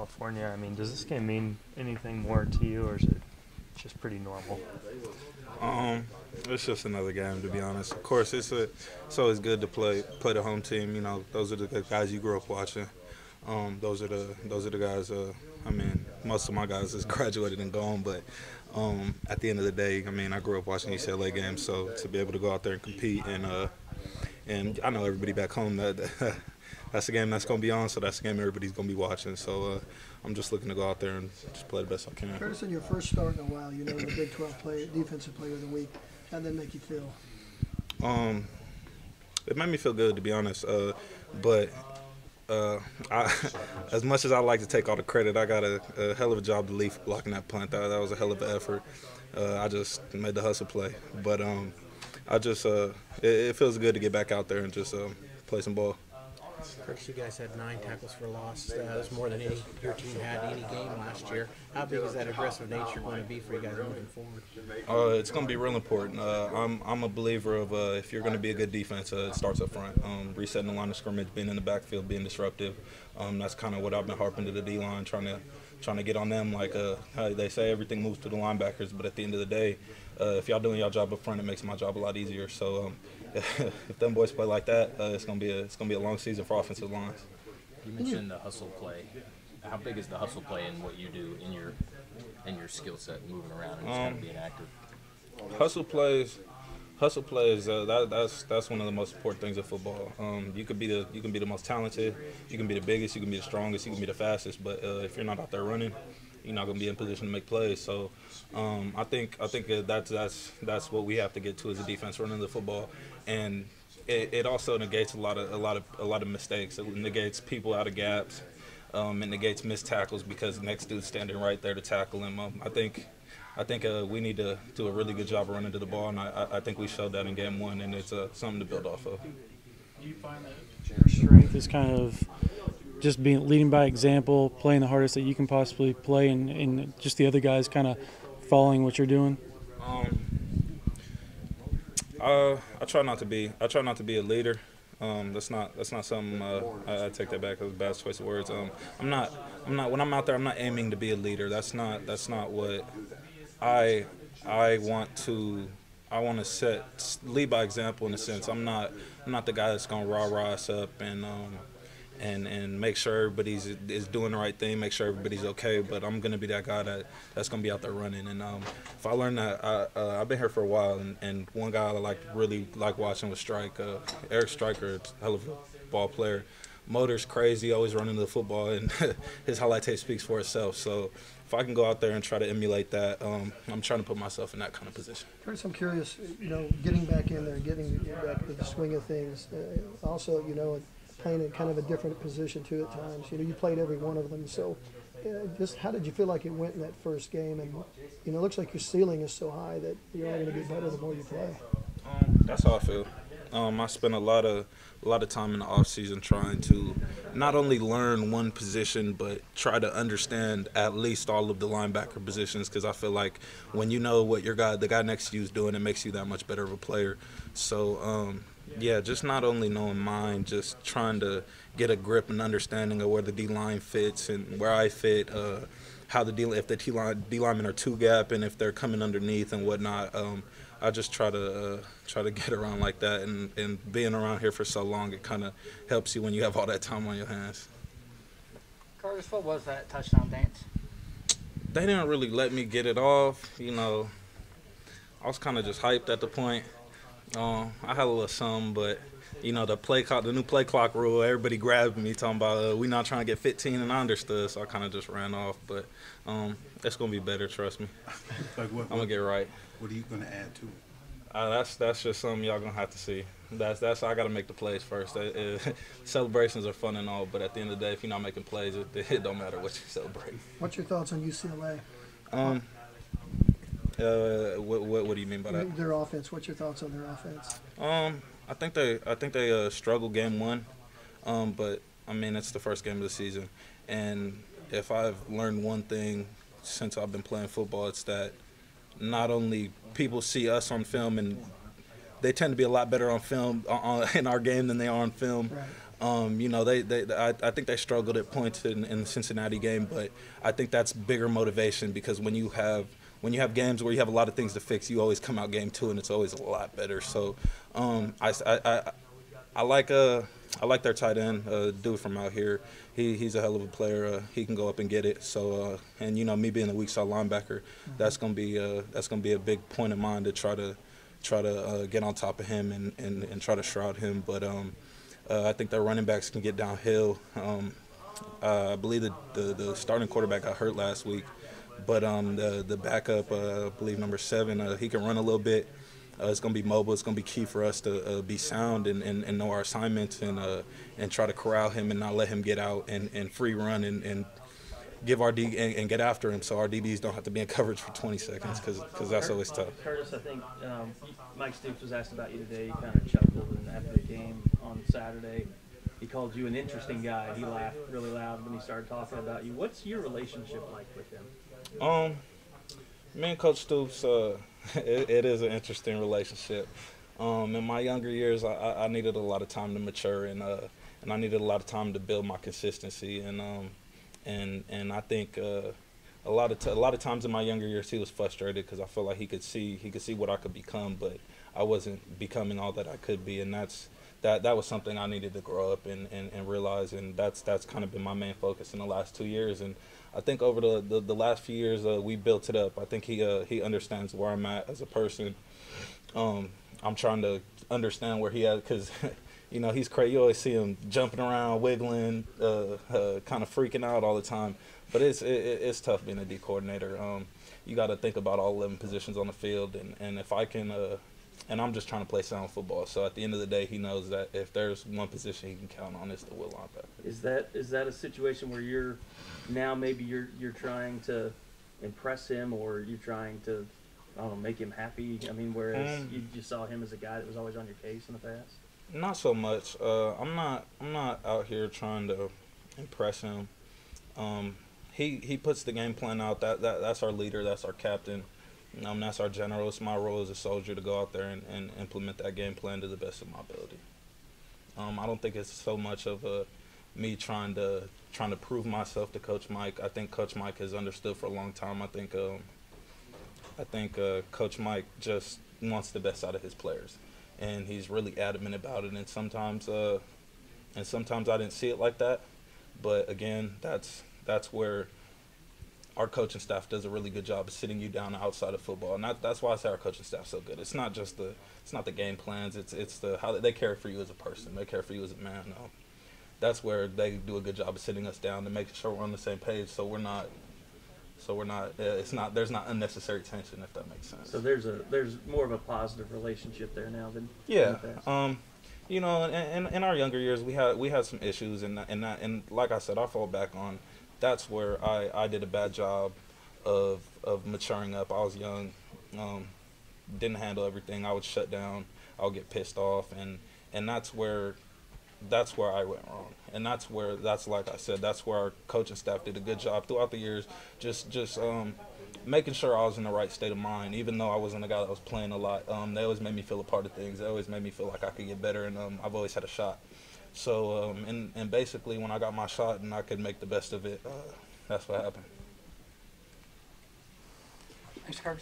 California. I mean, does this game mean anything more to you, or is it just pretty normal? It's just another game, to be honest. Of course, it's always good to play the home team. You know, those are the guys you grew up watching. Those are the guys. I mean, most of my guys has graduated and gone, but at the end of the day, I mean, I grew up watching UCLA games, so to be able to go out there and compete and I know everybody back home that's the game that's going to be on, so that's the game everybody's going to be watching. So I'm just looking to go out there and just play the best I can. Curtis, in your first start in a while, you know, the Big 12 Defensive Player of the Week. How'd that make you feel? It made me feel good, to be honest. But as much as I like to take all the credit, I got a hell of a job to leave blocking that punt. That was a hell of an effort. I just made the hustle play. But it feels good to get back out there and just play some ball. Curtis, you guys had 9 tackles for loss. That's more than your team had any game last year. How big is that aggressive nature going to be for you guys moving forward? It's going to be real important. I'm a believer of if you're going to be a good defense, it starts up front. Resetting the line of scrimmage, being in the backfield, being disruptive. That's kind of what I've been harping to the D-line, trying to get on them. Like they say, everything moves to the linebackers, but at the end of the day, if y'all doing y'all job up front, it makes my job a lot easier. So if them boys play like that, it's gonna be a long season for offensive lines. You mentioned the hustle play. How big is the hustle play in what you do in your skill set, moving around and just kind of being active? Hustle plays. That's one of the most important things of football. You can be the most talented, you can be the biggest, you can be the strongest, you can be the fastest, but if you're not out there running, you're not going to be in position to make plays. So I think that's what we have to get to as a defense, running the football, and it also negates a lot of mistakes. It negates people out of gaps. It negates missed tackles because the next dude's standing right there to tackle him. I think we need to do a really good job of running to the ball, and I think we showed that in game 1, and it's something to build off of. Do you find that your strength is kind of just leading by example, playing the hardest that you can possibly play, and just the other guys kind of following what you're doing? I try not to be a leader. That's not something. I take that back. That was a bad choice of words. I'm not when I'm out there, I'm not aiming to be a leader. That's not what I want to. I want to lead by example in a sense. I'm not the guy that's gonna rah us up and make sure everybody is doing the right thing, make sure everybody's okay. But I'm gonna be that guy that's gonna be out there running. And if I learn that, I've been here for a while, and one guy I really like watching was Eric Stryker, hell of a ball player. Motor's crazy, always running the football, and his highlight tape speaks for itself. So if I can go out there and try to emulate that, I'm trying to put myself in that kind of position. Curtis, I'm curious, you know, getting back in there, getting back to the swing of things. Also, you know, playing in kind of a different position too at times. You know, you played every one of them. So just how did you feel like it went in that first game? And, you know, it looks like your ceiling is so high that you're only going to get better the more you play. That's how I feel. I spent a lot of time in the off season trying to not only learn one position, but try to understand at least all of the linebacker positions, because I feel like when you know what the guy next to you is doing, it makes you that much better of a player. So yeah, just not only knowing mine, just trying to get a grip and understanding of where the D line fits and where I fit, how if the D linemen are two gap and if they're coming underneath and whatnot. I just try to get around like that, and being around here for so long, it kind of helps you when you have all that time on your hands. Curtis, what was that touchdown dance? They didn't really let me get it off. You know, I was kind of just hyped at the point. I had a little something, but you know, the new play clock rule, everybody grabbed me talking about we not trying to get 15, and I understood, so I kind of just ran off. But it's gonna be better, trust me. I'm gonna get right. What are you gonna add to it? That's just something y'all gonna have to see. That's I gotta make the plays first. Celebrations are fun and all, but at the end of the day, if you're not making plays, it don't matter what you celebrate. What's your thoughts on UCLA? What do you mean by that? Their offense. What's your thoughts on their offense? I think they struggled game 1, but I mean it's the first game of the season, and if I've learned one thing since I've been playing football, it's that not only people see us on film, and they tend to be a lot better on film in our game than they are on film. You know, I think they struggled at points in the Cincinnati game, but I think that's bigger motivation because when you have games where you have a lot of things to fix, you always come out game 2 and it's always a lot better. So I like their tight end, dude from out here. He's a hell of a player. He can go up and get it. So and you know, me being a weak side linebacker, that's gonna be a big point of mine to try to get on top of him and try to shroud him. But I think their running backs can get downhill. I believe the starting quarterback got hurt last week, but the backup, I believe number 7, he can run a little bit. It's going to be mobile. It's going to be key for us to be sound and know our assignments and try to corral him and not let him get out and free run and give our D and get after him so our DBs don't have to be in coverage for 20 seconds because that's always tough. Curtis, I think Mike Stoops was asked about you today. He kind of chuckled, and after the game on Saturday, he called you an interesting guy. He laughed really loud when he started talking about you. What's your relationship like with him? Me and Coach Stoops, it is an interesting relationship. In my younger years, I needed a lot of time to mature, and I needed a lot of time to build my consistency. And I think a lot of times in my younger years, he was frustrated because I felt like he could see what I could become, but I wasn't becoming all that I could be, and that was something I needed to grow up and realize, and that's kind of been my main focus in the last 2 years. And I think over the last few years, we built it up. I think he understands where I'm at as a person. I'm trying to understand where he at because, you know, he's crazy. You always see him jumping around, wiggling, kind of freaking out all the time. But it's tough being a D coordinator. You got to think about all 11 positions on the field, and if I can. And I'm just trying to play sound football. So at the end of the day, he knows that if there's one position he can count on, it's the will linebacker. Is that a situation where you're trying to impress him, or you're trying to, I don't know, make him happy? I mean, whereas you just saw him as a guy that was always on your case in the past. Not so much. I'm not out here trying to impress him. He puts the game plan out. That's our leader. That's our captain. That's our general. It's my role as a soldier to go out there and implement that game plan to the best of my ability. I don't think it's so much of me trying to prove myself to Coach Mike. I think Coach Mike has understood for a long time. I think Coach Mike just wants the best out of his players, and he's really adamant about it. And sometimes I didn't see it like that, but again, that's where our coaching staff does a really good job of sitting you down outside of football, and that's why I say our coaching staff's so good. It's not the game plans. It's the how they care for you as a person. They care for you as a man. That's where they do a good job of sitting us down and making sure we're on the same page. So we're not. There's not unnecessary tension, if that makes sense. So there's more of a positive relationship there now than yeah. in the past. You know, in our younger years, we had some issues, and like I said, I fall back on. That's where I did a bad job of maturing up. I was young, didn't handle everything. I would shut down. I would get pissed off, and that's where I went wrong. And that's like I said, that's where our coaching staff did a good job throughout the years, just making sure I was in the right state of mind. Even though I wasn't a guy that was playing a lot, they always made me feel a part of things. They always made me feel like I could get better, and I've always had a shot. So, and basically when I got my shot and I could make the best of it, that's what happened. Thanks, Carter.